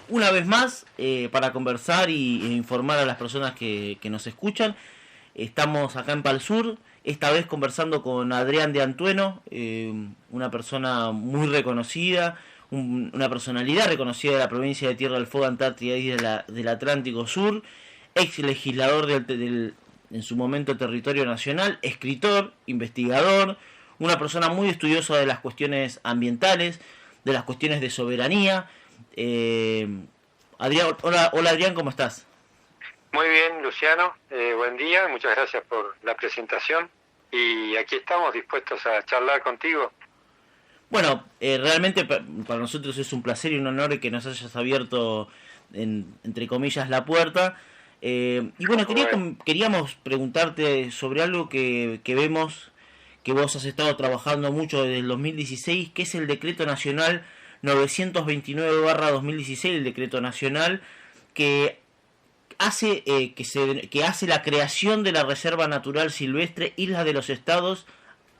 una vez más para conversar e informar a las personas que nos escuchan. Estamos acá en Pal Sur, esta vez conversando con Adrián de Antueno, una persona muy reconocida, una personalidad reconocida de la provincia de Tierra del Fuego, Antártida y del Atlántico Sur, ex legislador en su momento territorio nacional, escritor, investigador, una persona muy estudiosa de las cuestiones ambientales, de las cuestiones de soberanía. Eh, Adrián, hola Adrián, ¿cómo estás? Muy bien, Luciano, buen día, muchas gracias por la presentación y aquí estamos dispuestos a charlar contigo. Bueno, realmente para nosotros es un placer y un honor que nos hayas abierto, entre comillas, la puerta. Y bueno, Bueno, queríamos preguntarte sobre algo que vemos que vos has estado trabajando mucho desde el 2016, que es el Decreto Nacional 929/2016, el Decreto Nacional que hace que hace la creación de la Reserva Natural Silvestre Islas de los Estados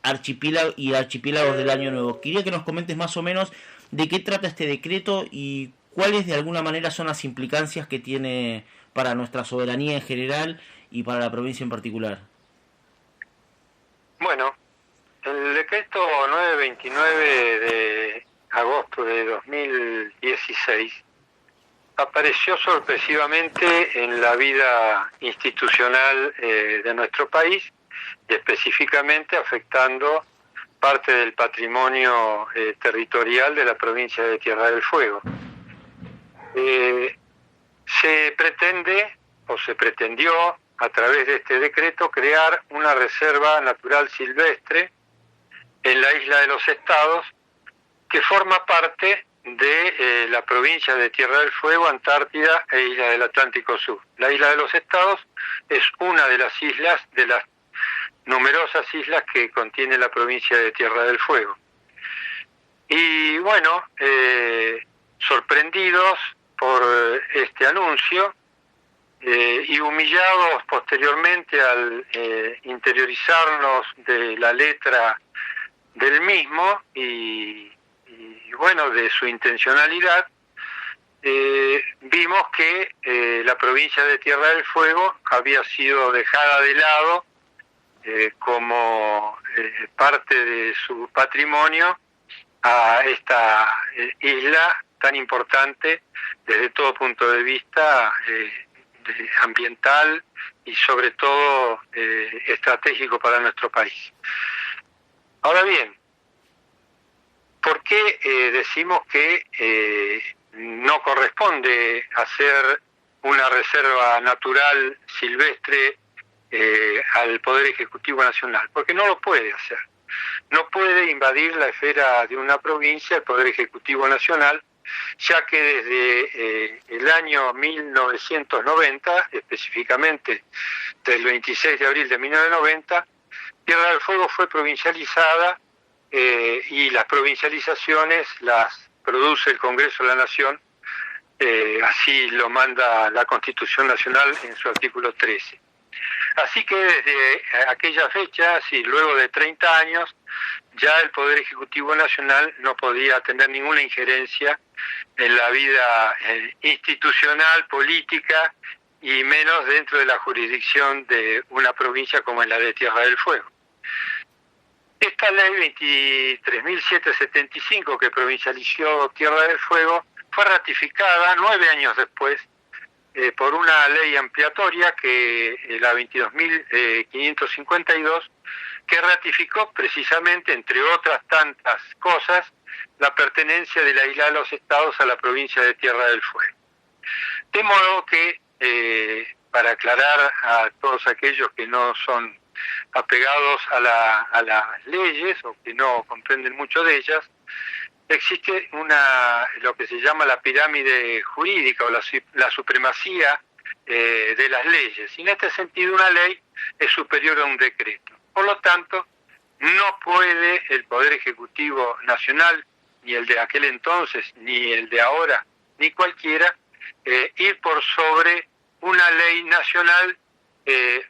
archipiélagos del Año Nuevo. Quería que nos comentes más o menos de qué trata este decreto y cuáles de alguna manera son las implicancias que tiene para nuestra soberanía en general y para la provincia en particular. bueno, el decreto 929 de agosto de 2016 apareció sorpresivamente en la vida institucional de nuestro país y específicamente afectando parte del patrimonio territorial de la provincia de Tierra del Fuego. Se pretende o se pretendió a través de este decreto crear una reserva natural silvestre en la isla de los Estados que forma parte de la provincia de Tierra del Fuego, Antártida e isla del Atlántico Sur. La isla de los Estados es una de las islas, de las numerosas islas que contiene la provincia de Tierra del Fuego. Y bueno, sorprendidos por este anuncio y humillados posteriormente al interiorizarnos de la letra del mismo y bueno, de su intencionalidad, vimos que la provincia de Tierra del Fuego había sido dejada de lado como parte de su patrimonio a esta isla tan importante desde todo punto de vista ambiental y sobre todo estratégico para nuestro país. Ahora bien, ¿por qué decimos que no corresponde hacer una reserva natural silvestre al Poder Ejecutivo Nacional? Porque no lo puede hacer. No puede invadir la esfera de una provincia el Poder Ejecutivo Nacional, ya que desde el año 1990, específicamente del 26 de abril de 1990, Tierra del Fuego fue provincializada y las provincializaciones las produce el Congreso de la Nación, así lo manda la Constitución Nacional en su artículo 13. Así que desde aquella fecha, y luego de 30 años, ya el Poder Ejecutivo Nacional no podía tener ninguna injerencia en la vida institucional, política, y menos dentro de la jurisdicción de una provincia como es la de Tierra del Fuego. Esta ley 23.775 que provincializó Tierra del Fuego fue ratificada 9 años después por una ley ampliatoria, que la 22.552, que ratificó precisamente, entre otras tantas cosas, la pertenencia de la isla de los Estados a la provincia de Tierra del Fuego. De modo que, para aclarar a todos aquellos que no son apegados a las leyes o que no comprenden mucho de ellas, existe lo que se llama la pirámide jurídica o la supremacía de las leyes. Y en este sentido una ley es superior a un decreto. Por lo tanto, no puede el Poder Ejecutivo Nacional, ni el de aquel entonces, ni el de ahora, ni cualquiera, ir por sobre una ley nacional,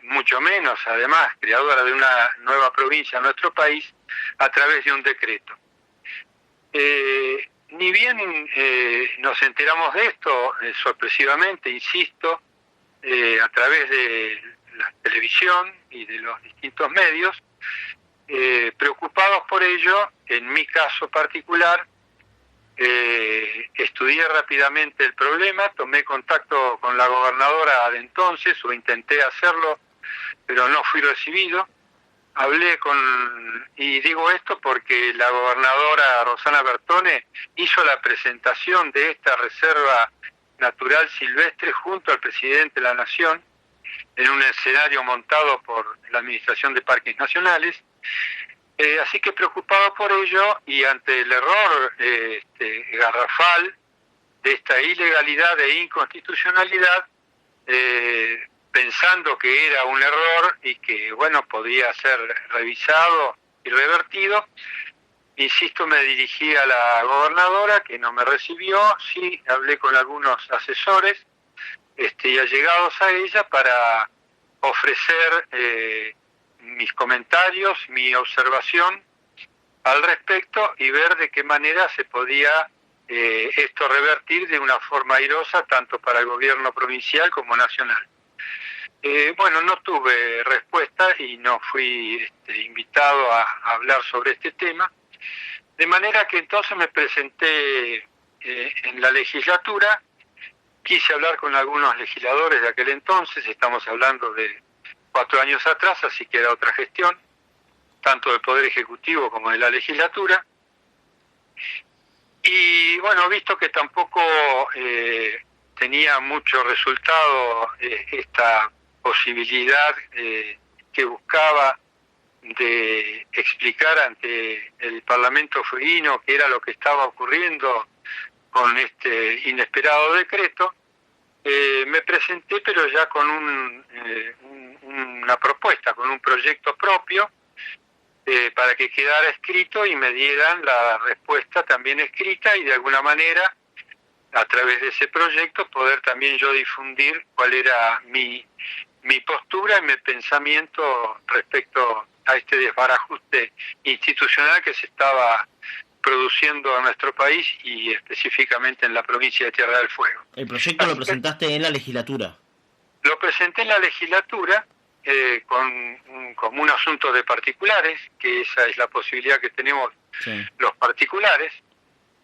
mucho menos, además, creadora de una nueva provincia en nuestro país, a través de un decreto. ni bien nos enteramos de esto, sorpresivamente, insisto, a través de la televisión y de los distintos medios, preocupados por ello, en mi caso particular, estudié rápidamente el problema, tomé contacto con la gobernadora de entonces, o intenté hacerlo, pero no fui recibido. Hablé y digo esto porque la gobernadora Rosana Bertone hizo la presentación de esta reserva natural silvestre junto al presidente de la Nación, en un escenario montado por la Administración de Parques Nacionales. Así que preocupado por ello y ante el error garrafal de esta ilegalidad e inconstitucionalidad, pensando que era un error y que, bueno, podía ser revisado y revertido, insisto, me dirigí a la gobernadora, que no me recibió. Sí, hablé con algunos asesores y allegados a ella para ofrecer mis comentarios, mi observación al respecto y ver de qué manera se podía esto revertir de una forma airosa tanto para el gobierno provincial como nacional. Bueno, no tuve respuesta y no fui invitado a hablar sobre este tema, de manera que entonces me presenté en la legislatura, quise hablar con algunos legisladores de aquel entonces, estamos hablando de 4 años atrás, así que era otra gestión, tanto del Poder Ejecutivo como de la legislatura. Y bueno, visto que tampoco tenía mucho resultado esta posibilidad que buscaba de explicar ante el Parlamento fueguino qué era lo que estaba ocurriendo con este inesperado decreto, me presenté, pero ya con una propuesta, con un proyecto propio, para que quedara escrito y me dieran la respuesta también escrita y de alguna manera, a través de ese proyecto, poder también yo difundir cuál era mi postura y mi pensamiento respecto a este desbarajuste institucional que se estaba produciendo en nuestro país y específicamente en la provincia de Tierra del Fuego. ¿El proyecto lo presentaste en la legislatura? Lo presenté en la legislatura como un asunto de particulares, que esa es la posibilidad que tenemos los particulares.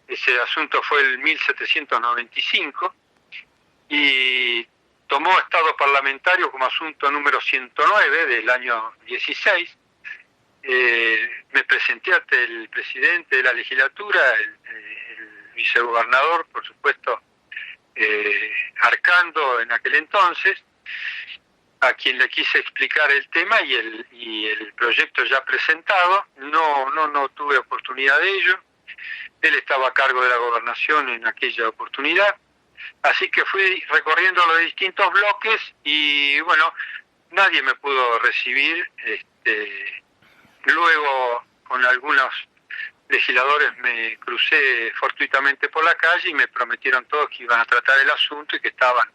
Ese asunto fue el 1795 y tomó estado parlamentario como asunto número 109 del año 16. Me presenté ante el presidente de la legislatura, el vicegobernador, por supuesto, Arcando en aquel entonces, a quien le quise explicar el tema y el proyecto ya presentado. No tuve oportunidad de ello. Él estaba a cargo de la gobernación en aquella oportunidad. Así que fui recorriendo los distintos bloques y, bueno, nadie me pudo recibir. Luego, con algunos legisladores me crucé fortuitamente por la calle y me prometieron todos que iban a tratar el asunto y que estaban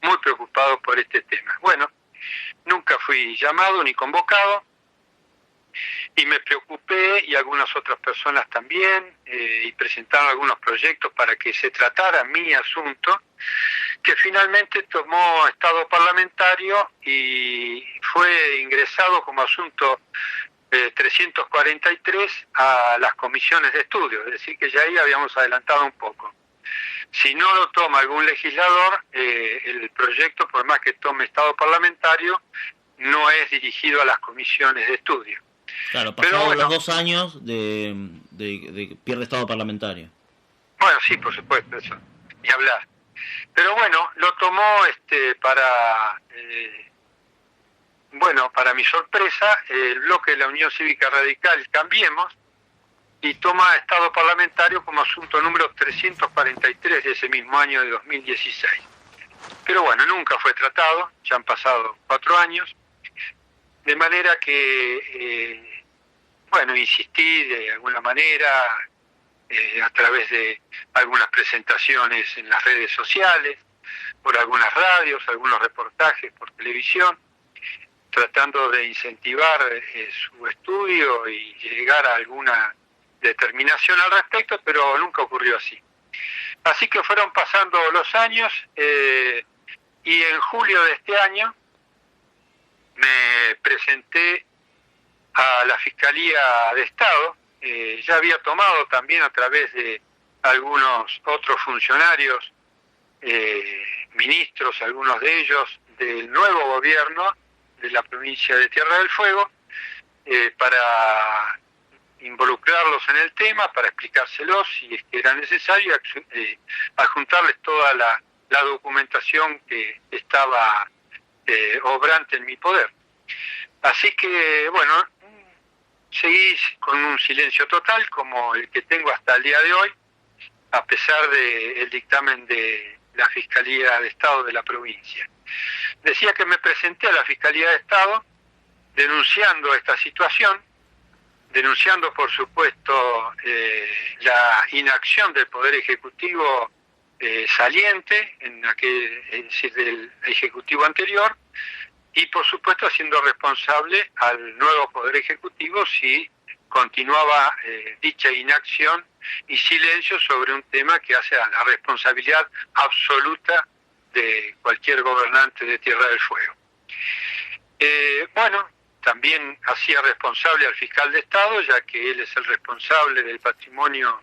muy preocupados por este tema. Bueno, nunca fui llamado ni convocado y me preocupé, y algunas otras personas también, y presentaron algunos proyectos para que se tratara mi asunto, que finalmente tomó estado parlamentario y fue ingresado como asunto 343 a las comisiones de estudio, es decir que ya ahí habíamos adelantado un poco. Si no lo toma algún legislador, el proyecto, por más que tome estado parlamentario, no es dirigido a las comisiones de estudio. Claro, pasados los 2 años de pierde estado parlamentario. Bueno, sí, por supuesto, eso, ni hablar. Pero bueno, lo tomó para mi sorpresa, el bloque de la Unión Cívica Radical Cambiemos, y toma estado parlamentario como asunto número 343 de ese mismo año de 2016. Pero bueno, nunca fue tratado, ya han pasado 4 años, de manera que, insistí de alguna manera, a través de algunas presentaciones en las redes sociales, por algunas radios, algunos reportajes por televisión, tratando de incentivar su estudio y llegar a alguna determinación al respecto, pero nunca ocurrió así. Así que fueron pasando los años y en julio de este año me presenté a la Fiscalía de Estado. Ya había tomado también a través de algunos otros funcionarios, ministros, algunos de ellos del nuevo gobierno de la provincia de Tierra del Fuego, para involucrarlos en el tema, para explicárselos si es que era necesario, adjuntarles toda la documentación que estaba obrante en mi poder. Así que, bueno, seguí con un silencio total como el que tengo hasta el día de hoy, a pesar del dictamen de la Fiscalía de Estado de la provincia. Decía que me presenté a la Fiscalía de Estado denunciando esta situación, denunciando por supuesto la inacción del Poder Ejecutivo saliente, es decir, del Ejecutivo anterior, y por supuesto haciendo responsable al nuevo Poder Ejecutivo si continuaba dicha inacción y silencio sobre un tema que hace a la responsabilidad absoluta de cualquier gobernante de Tierra del Fuego. Bueno, también hacía responsable al fiscal de Estado, ya que él es el responsable del patrimonio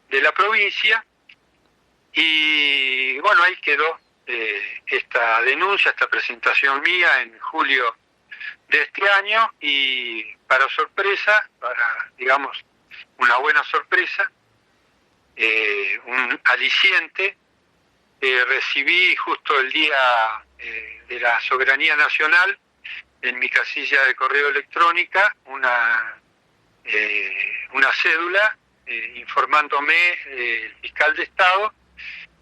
de la provincia, y bueno, ahí quedó esta denuncia, esta presentación mía en julio de este año, y para sorpresa, para, digamos, una buena sorpresa, un aliciente, recibí justo el día de la soberanía nacional en mi casilla de correo electrónica una cédula informándome el fiscal de Estado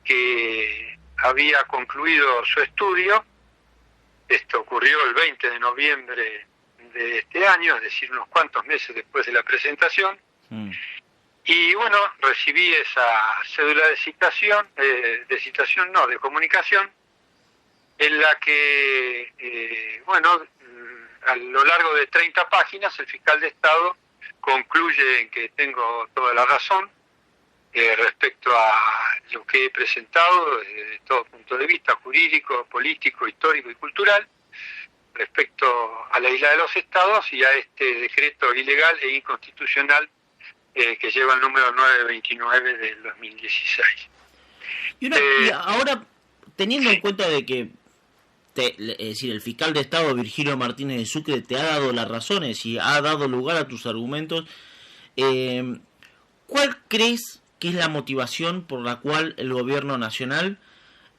que había concluido su estudio. Esto ocurrió el 20 de noviembre de este año, es decir, unos cuantos meses después de la presentación. Y bueno, recibí esa cédula de citación, de comunicación, en la que, bueno, a lo largo de 30 páginas el fiscal de Estado concluye en que tengo toda la razón respecto a lo que he presentado desde todo punto de vista jurídico, político, histórico y cultural, respecto a la Isla de los Estados y a este decreto ilegal e inconstitucional que lleva el número 929 del 2016. Y ahora, teniendo en cuenta de que es decir, el fiscal de Estado Virgilio Martínez de Sucre te ha dado las razones y ha dado lugar a tus argumentos, ¿cuál crees que es la motivación por la cual el gobierno nacional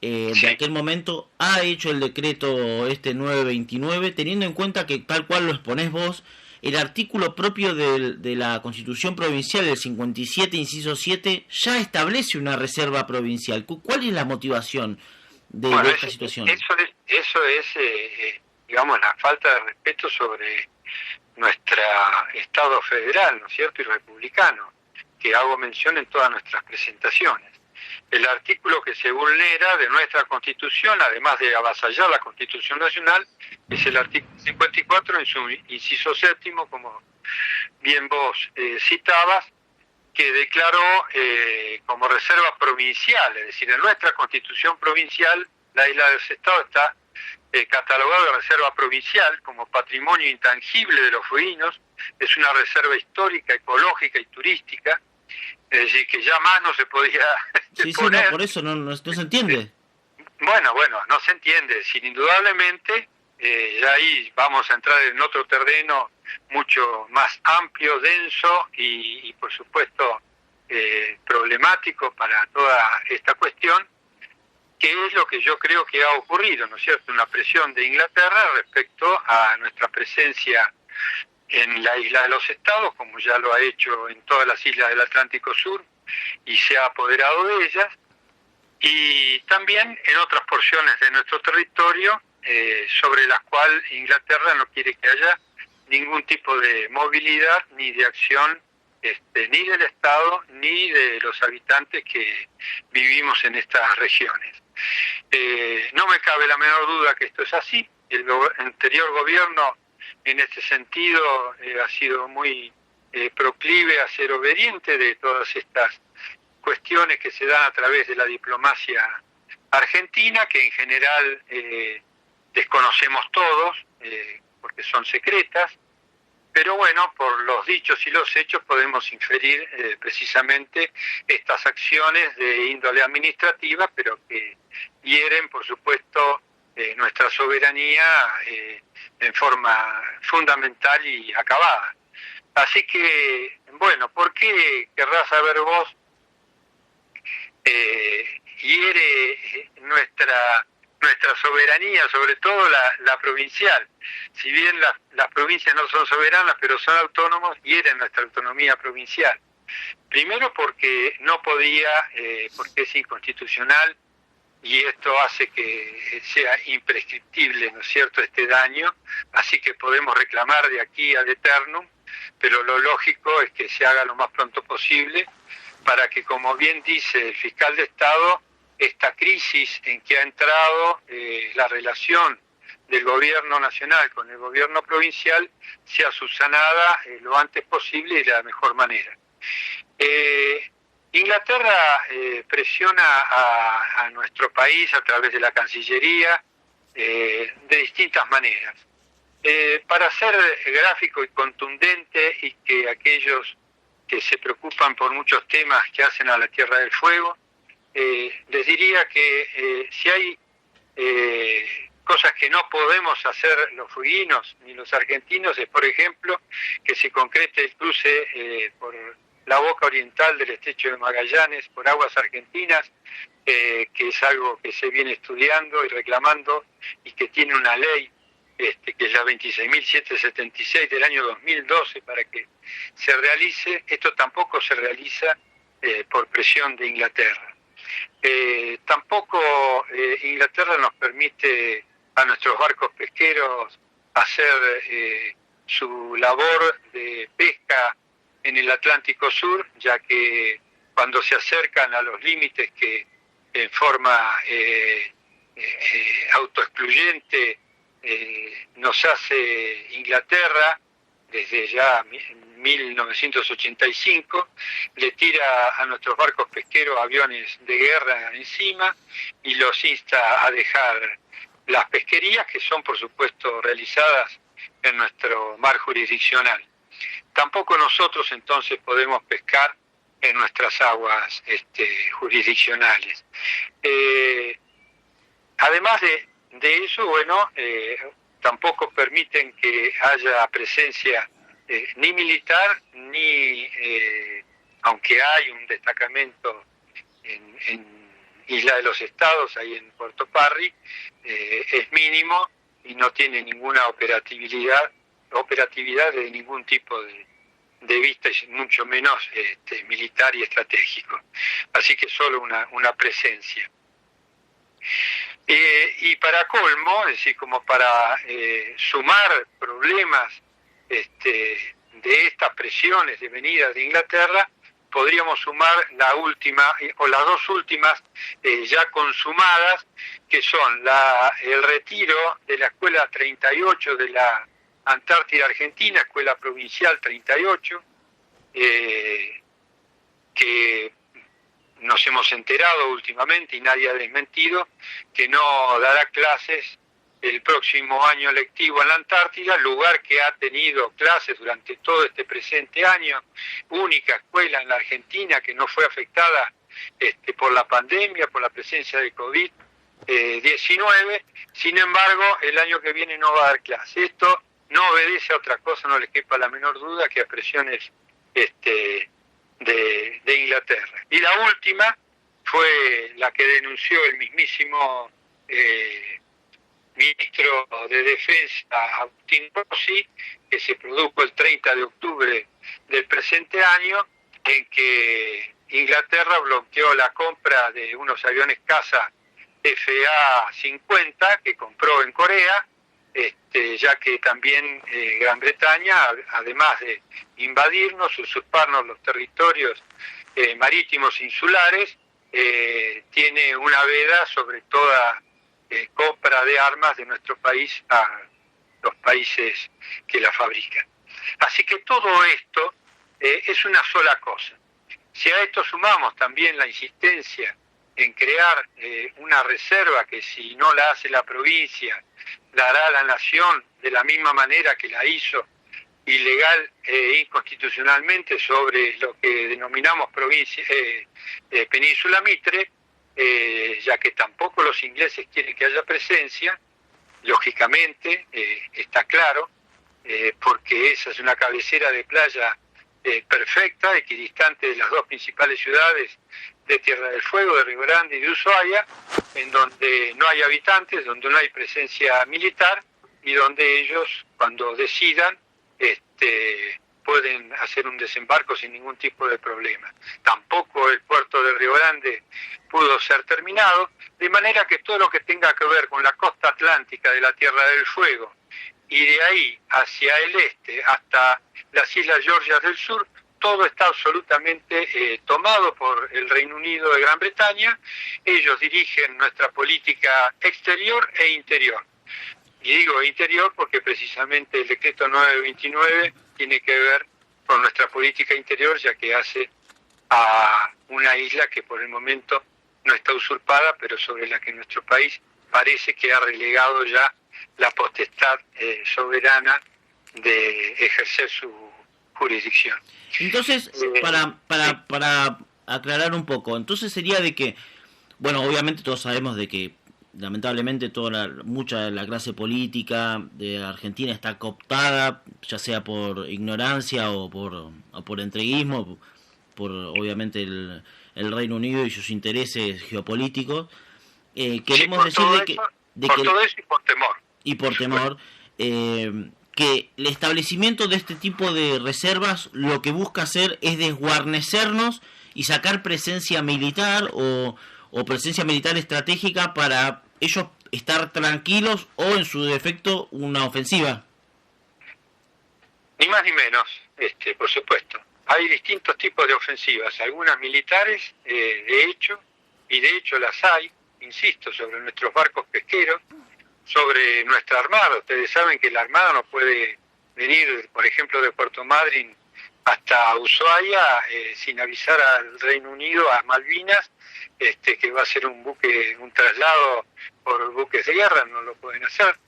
de aquel momento ha hecho el decreto 929, teniendo en cuenta que, tal cual lo exponés vos, el artículo propio de la Constitución Provincial del 57, inciso 7, ya establece una reserva provincial? ¿Cuál es la motivación de esta situación? Eso es, digamos, la falta de respeto sobre nuestro Estado federal, ¿no es cierto?, y republicano, que hago mención en todas nuestras presentaciones. El artículo que se vulnera de nuestra Constitución, además de avasallar la Constitución Nacional, es el artículo 54 en su inciso séptimo, como bien vos citabas, que declaró como reserva provincial, es decir, en nuestra Constitución provincial, la Isla de los Estados está catalogada de reserva provincial como patrimonio intangible de los fueguinos, es una reserva histórica, ecológica y turística, es decir, que ya más no se podía poner. No, por eso no se entiende. Bueno, no se entiende, sin indudablemente, ya ahí vamos a entrar en otro terreno mucho más amplio, denso y por supuesto problemático para toda esta cuestión, que es lo que yo creo que ha ocurrido, ¿no es cierto?, una presión de Inglaterra respecto a nuestra presencia en la Isla de los Estados, como ya lo ha hecho en todas las islas del Atlántico Sur y se ha apoderado de ellas, y también en otras porciones de nuestro territorio sobre las cuales Inglaterra no quiere que haya ningún tipo de movilidad ni de acción ni del Estado ni de los habitantes que vivimos en estas regiones. No me cabe la menor duda que esto es así. El anterior gobierno en este sentido ha sido muy proclive a ser obediente de todas estas cuestiones que se dan a través de la diplomacia argentina, que en general desconocemos todos, porque son secretas, pero bueno, por los dichos y los hechos podemos inferir precisamente estas acciones de índole administrativa, pero que hieren, por supuesto, nuestra soberanía en forma fundamental y acabada. Así que, bueno, ¿por qué querrás saber vos hiere nuestra soberanía, sobre todo la provincial? Si bien las provincias no son soberanas, pero son autónomos, hieren nuestra autonomía provincial. Primero porque no podía, porque es inconstitucional, y esto hace que sea imprescriptible, ¿no es cierto?, este daño, así que podemos reclamar de aquí ad eternum, pero lo lógico es que se haga lo más pronto posible para que, como bien dice el fiscal de Estado, esta crisis en que ha entrado la relación del gobierno nacional con el gobierno provincial sea subsanada lo antes posible y de la mejor manera. Inglaterra presiona a nuestro país a través de la Cancillería de distintas maneras. Para ser gráfico y contundente, y que aquellos que se preocupan por muchos temas que hacen a la Tierra del Fuego, les diría que si hay cosas que no podemos hacer los fueguinos ni los argentinos, es por ejemplo que se concrete el cruce por la boca oriental del estrecho de Magallanes por aguas argentinas, que es algo que se viene estudiando y reclamando y que tiene una ley, que es la 26.776 del año 2012 para que se realice. Esto tampoco se realiza por presión de Inglaterra. Tampoco Inglaterra nos permite a nuestros barcos pesqueros hacer su labor de pesca en el Atlántico Sur, ya que cuando se acercan a los límites que en forma autoexcluyente nos hace Inglaterra desde ya 1985, le tira a nuestros barcos pesqueros aviones de guerra encima y los insta a dejar las pesquerías, que son por supuesto realizadas en nuestro mar jurisdiccional. Tampoco nosotros entonces podemos pescar en nuestras aguas jurisdiccionales. Además de eso, bueno, tampoco permiten que haya presencia ni militar, ni, aunque hay un destacamento en Isla de los Estados, ahí en Puerto Parry, es mínimo y no tiene ninguna operatividad de ningún tipo de vista, y mucho menos militar y estratégico. Así que solo una presencia. Y para colmo, es decir, como para sumar problemas de estas presiones de venida de Inglaterra, podríamos sumar la última, o las dos últimas ya consumadas, que son el retiro de la Escuela 38 de la Antártida Argentina, Escuela Provincial 38, que nos hemos enterado últimamente y nadie ha desmentido que no dará clases el próximo año lectivo en la Antártida, lugar que ha tenido clases durante todo este presente año, única escuela en la Argentina que no fue afectada por la pandemia, por la presencia de COVID-19, sin embargo el año que viene no va a dar clases. Esto no obedece a otra cosa, no les quepa la menor duda, que a presiones de Inglaterra. Y la última fue la que denunció el mismísimo ministro de Defensa, Agustín Rossi, que se produjo el 30 de octubre del presente año, en que Inglaterra bloqueó la compra de unos aviones caza FA-50 que compró en Corea, ya que también Gran Bretaña, además de invadirnos, usurparnos los territorios marítimos insulares, tiene una veda sobre toda compra de armas de nuestro país a los países que la fabrican. Así que todo esto es una sola cosa. Si a esto sumamos también la insistencia en crear una reserva que si no la hace la provincia, la hará la nación de la misma manera que la hizo ilegal e inconstitucionalmente sobre lo que denominamos Península Mitre, ya que tampoco los ingleses quieren que haya presencia, lógicamente, está claro, porque esa es una cabecera de playa perfecta, equidistante de las dos principales ciudades de Tierra del Fuego, de Río Grande y de Ushuaia, en donde no hay habitantes, donde no hay presencia militar y donde ellos, cuando decidan, pueden hacer un desembarco sin ningún tipo de problema. Tampoco el puerto de Río Grande pudo ser terminado, de manera que todo lo que tenga que ver con la costa atlántica de la Tierra del Fuego y de ahí hacia el este hasta las Islas Georgias del Sur, todo está absolutamente tomado por el Reino Unido de Gran Bretaña. Ellos dirigen nuestra política exterior e interior. Y digo interior porque precisamente el decreto 929 tiene que ver con nuestra política interior, ya que hace a una isla que por el momento no está usurpada, pero sobre la que nuestro país parece que ha relegado ya la potestad soberana de ejercer su jurisdicción. Entonces, para aclarar un poco, entonces sería de que, bueno, obviamente todos sabemos de que lamentablemente mucha de la clase política de Argentina está cooptada, ya sea por ignorancia o por entreguismo, por obviamente el Reino Unido y sus intereses geopolíticos. Queremos decir por todo eso y por temor. Y por temor, que el establecimiento de este tipo de reservas lo que busca hacer es desguarnecernos y sacar presencia militar o presencia militar estratégica para ellos estar tranquilos o en su defecto una ofensiva. Ni más ni menos, por supuesto. Hay distintos tipos de ofensivas, algunas militares, de hecho las hay, insisto, sobre nuestros barcos pesqueros, sobre nuestra armada. Ustedes saben que la armada no puede venir, por ejemplo, de Puerto Madryn hasta Ushuaia sin avisar al Reino Unido, a Malvinas, que va a ser un traslado por buques de guerra, no lo pueden hacer.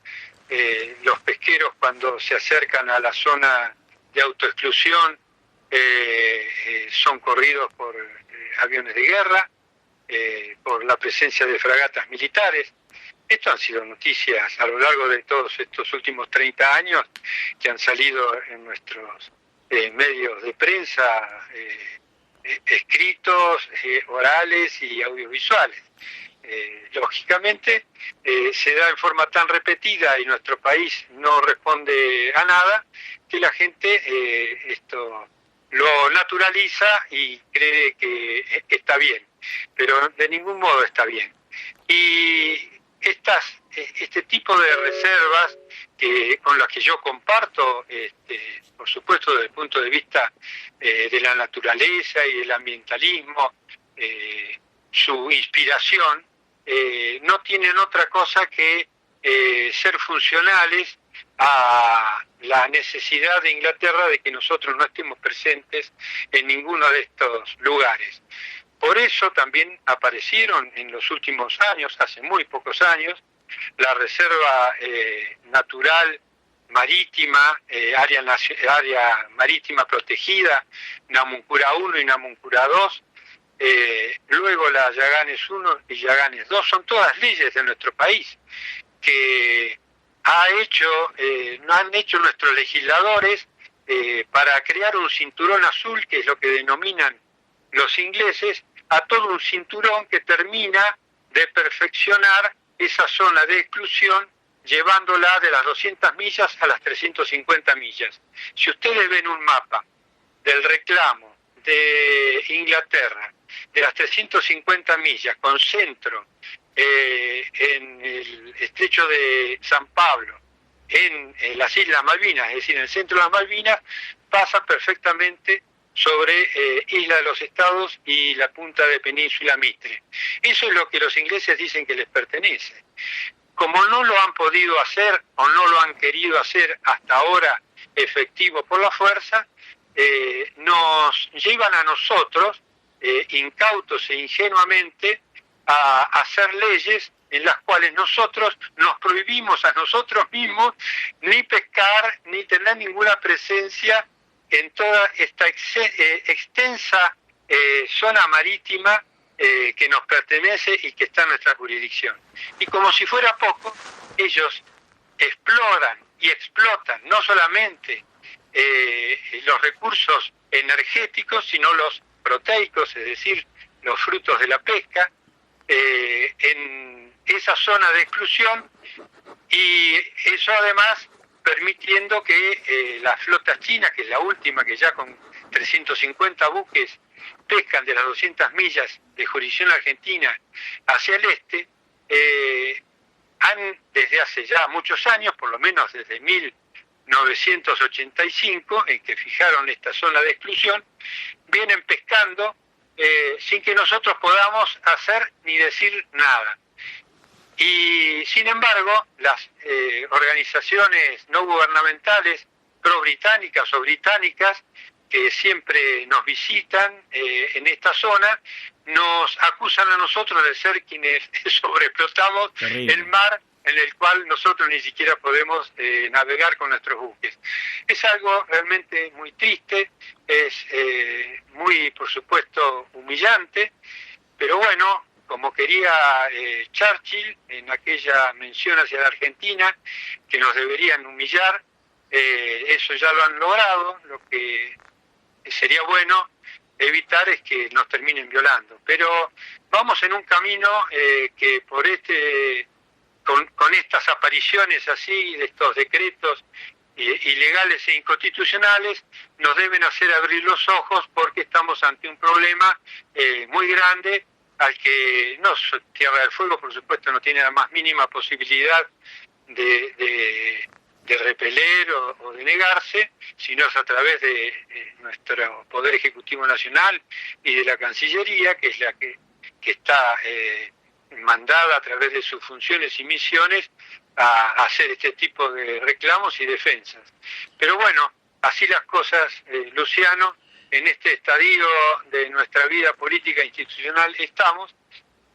Los pesqueros, cuando se acercan a la zona de autoexclusión, son corridos por aviones de guerra, por la presencia de fragatas militares. Esto han sido noticias a lo largo de todos estos últimos 30 años que han salido en nuestros medios de prensa, escritos, orales y audiovisuales. Lógicamente se da en forma tan repetida y nuestro país no responde a nada que la gente esto lo naturaliza y cree que está bien, pero de ningún modo está bien. Y este tipo de reservas con las que yo comparto, por supuesto desde el punto de vista de la naturaleza y del ambientalismo, su inspiración, no tienen otra cosa que ser funcionales a la necesidad de Inglaterra de que nosotros no estemos presentes en ninguno de estos lugares. Por eso también aparecieron en los últimos años, hace muy pocos años, la Reserva Natural Marítima, área marítima protegida, Namuncurá 1 y Namuncurá 2, luego la Yaganes 1 y Yaganes 2, son todas leyes de nuestro país que no han hecho nuestros legisladores para crear un cinturón azul, que es lo que denominan los ingleses, a todo un cinturón que termina de perfeccionar esa zona de exclusión, llevándola de las 200 millas a las 350 millas. Si ustedes ven un mapa del reclamo de Inglaterra, de las 350 millas, con centro en el estrecho de San Pablo, en las Islas Malvinas, es decir, en el centro de las Malvinas, pasa perfectamente sobre Isla de los Estados y la punta de Península Mitre. Eso es lo que los ingleses dicen que les pertenece. Como no lo han podido hacer o no lo han querido hacer hasta ahora efectivo por la fuerza, nos llevan a nosotros, incautos e ingenuamente, a hacer leyes en las cuales nosotros nos prohibimos a nosotros mismos ni pescar ni tener ninguna presencia en toda esta extensa zona marítima que nos pertenece y que está en nuestra jurisdicción. Y como si fuera poco, ellos exploran y explotan no solamente los recursos energéticos, sino los proteicos, es decir, los frutos de la pesca, en esa zona de exclusión, y eso además permitiendo que las flotas chinas, que es la última, que ya con 350 buques pescan de las 200 millas de jurisdicción argentina hacia el este, han desde hace ya muchos años, por lo menos desde 1985, en que fijaron esta zona de exclusión, vienen pescando sin que nosotros podamos hacer ni decir nada. Y sin embargo, las organizaciones no gubernamentales pro-británicas o británicas que siempre nos visitan en esta zona, nos acusan a nosotros de ser quienes sobreexplotamos el mar, en el cual nosotros ni siquiera podemos navegar con nuestros buques. Es algo realmente muy triste, es muy, por supuesto, humillante, pero bueno, como quería Churchill en aquella mención hacia la Argentina, que nos deberían humillar, eso ya lo han logrado. Lo que sería bueno evitar es que nos terminen violando. Pero vamos en un camino que por con estas apariciones así, de estos decretos ilegales e inconstitucionales, nos deben hacer abrir los ojos, porque estamos ante un problema muy grande, al que Tierra del Fuego, por supuesto, no tiene la más mínima posibilidad de repeler o de negarse, sino es a través de nuestro Poder Ejecutivo Nacional y de la Cancillería, que es la que está mandada a través de sus funciones y misiones a hacer este tipo de reclamos y defensas. Pero bueno, así las cosas, Luciano, en este estadio de nuestra vida política e institucional estamos,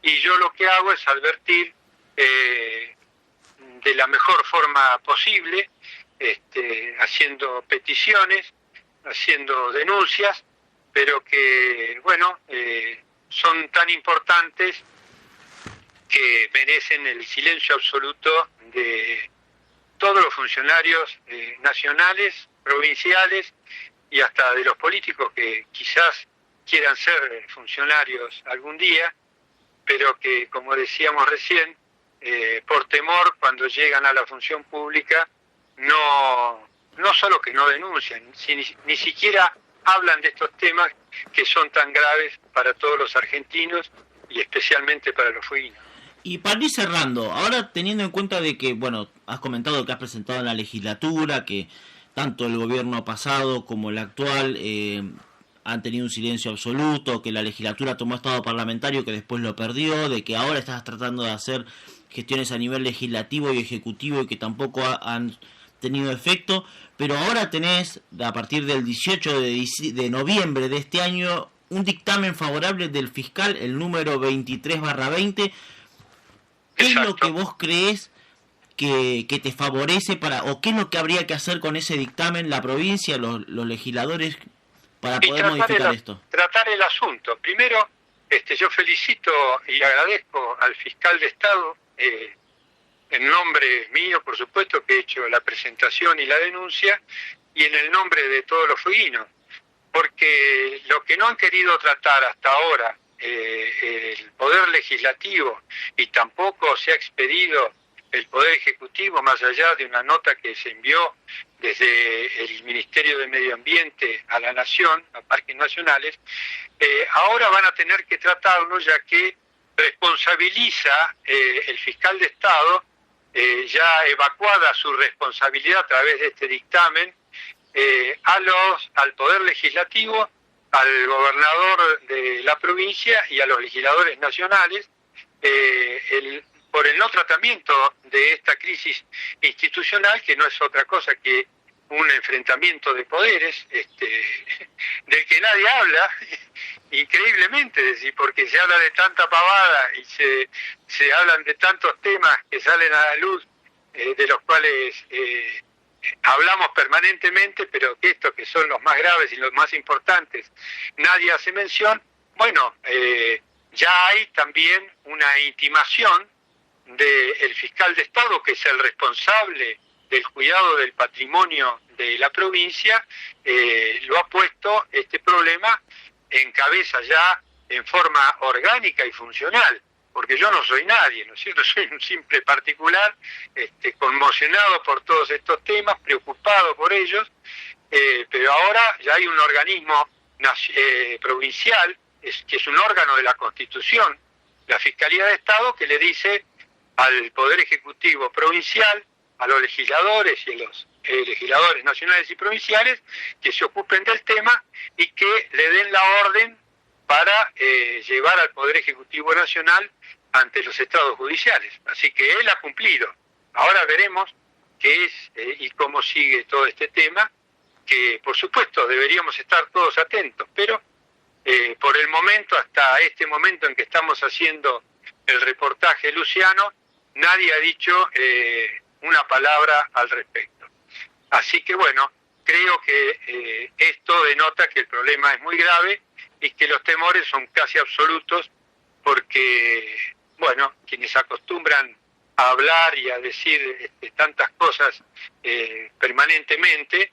y yo lo que hago es advertir de la mejor forma posible, haciendo peticiones, haciendo denuncias, pero que, bueno, son tan importantes que merecen el silencio absoluto de todos los funcionarios nacionales, provinciales y hasta de los políticos que quizás quieran ser funcionarios algún día, pero que, como decíamos recién, por temor, cuando llegan a la función pública, no solo que no denuncian, ni siquiera hablan de estos temas que son tan graves para todos los argentinos y especialmente para los fueguinos. Y para ir cerrando, ahora teniendo en cuenta de que, bueno, has comentado que has presentado en la legislatura, que tanto el gobierno pasado como el actual han tenido un silencio absoluto, que la legislatura tomó estado parlamentario que después lo perdió, de que ahora estás tratando de hacer gestiones a nivel legislativo y ejecutivo y que tampoco han tenido efecto, pero ahora tenés, a partir del 18 de noviembre de este año, un dictamen favorable del fiscal, el número 23/20. ¿Qué es lo que vos creés que te favorece o qué es lo que habría que hacer con ese dictamen la provincia, los legisladores, para poder modificar esto? Tratar el asunto. Primero, yo felicito y agradezco al fiscal de Estado, en nombre mío, por supuesto, que he hecho la presentación y la denuncia, y en el nombre de todos los fueguinos, porque lo que no han querido tratar hasta ahora el Poder Legislativo, y tampoco se ha expedido el Poder Ejecutivo, más allá de una nota que se envió desde el Ministerio de Medio Ambiente a la Nación, a Parques Nacionales, ahora van a tener que tratarlo, ya que responsabiliza el fiscal de Estado, ya evacuada su responsabilidad a través de este dictamen, al Poder Legislativo, al gobernador de la provincia y a los legisladores nacionales, por el no tratamiento de esta crisis institucional, que no es otra cosa que un enfrentamiento de poderes del que nadie habla, increíblemente, es decir, porque se habla de tanta pavada y se hablan de tantos temas que salen a la luz, de los cuales hablamos permanentemente, pero que estos que son los más graves y los más importantes, nadie hace mención. Bueno, ya hay también una intimación del fiscal de Estado, que es el responsable del cuidado del patrimonio de la provincia, lo ha puesto este problema en cabeza ya en forma orgánica y funcional, porque yo no soy nadie, ¿no es cierto? Soy un simple particular, conmocionado por todos estos temas, preocupado por ellos, pero ahora ya hay un organismo provincial, que es un órgano de la Constitución, la Fiscalía de Estado, que le dice al Poder Ejecutivo provincial, a los legisladores y a los legisladores nacionales y provinciales, que se ocupen del tema y que le den la orden para llevar al Poder Ejecutivo Nacional ante los estados judiciales. Así que él ha cumplido. Ahora veremos qué es y cómo sigue todo este tema, que por supuesto deberíamos estar todos atentos, pero por el momento, hasta este momento en que estamos haciendo el reportaje, Luciano, nadie ha dicho una palabra al respecto. Así que bueno, creo que esto denota que el problema es muy grave y que los temores son casi absolutos, porque, bueno, quienes acostumbran a hablar y a decir tantas cosas permanentemente,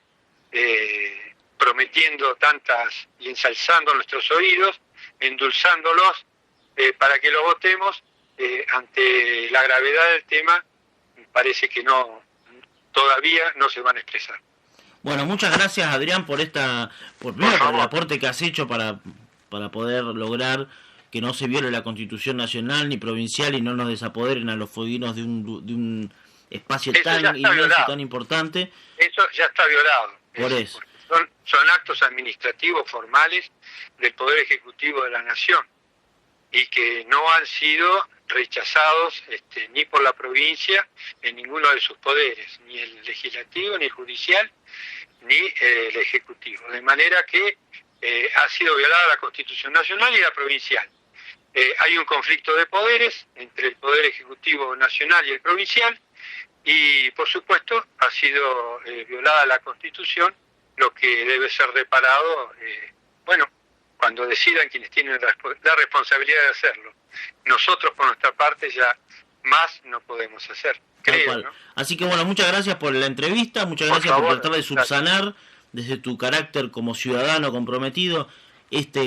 prometiendo tantas y ensalzando nuestros oídos, endulzándolos para que lo votemos, ante la gravedad del tema, parece que todavía no se van a expresar. Bueno, muchas gracias, Adrián, por por el aporte que has hecho para poder lograr que no se viole la Constitución nacional ni provincial y no nos desapoderen a los fueguinos de un espacio tan inmenso y tan importante. Eso ya está violado. Por eso. Son actos administrativos formales del Poder Ejecutivo de la Nación y que no han sido rechazados ni por la provincia en ninguno de sus poderes, ni el legislativo, ni el judicial, ni el ejecutivo. De manera que ha sido violada la Constitución nacional y la provincial. Hay un conflicto de poderes entre el Poder Ejecutivo nacional y el provincial y, por supuesto, ha sido violada la Constitución, lo que debe ser reparado, cuando decidan quienes tienen la responsabilidad de hacerlo. Nosotros, por nuestra parte, ya más no podemos hacer, creo, ¿no? Así que, bueno, muchas gracias por la entrevista, muchas gracias por tratar de subsanar desde tu carácter como ciudadano comprometido esta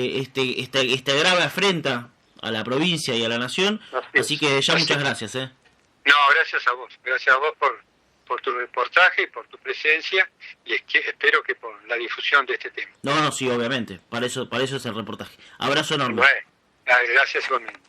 grave afrenta a la provincia y a la nación. Así que ya muchas gracias. No, gracias a vos por tu reportaje, por tu presencia, y espero que por la difusión de este tema. No, sí, obviamente, para eso es el reportaje. Abrazo enorme. Bueno, gracias igualmente.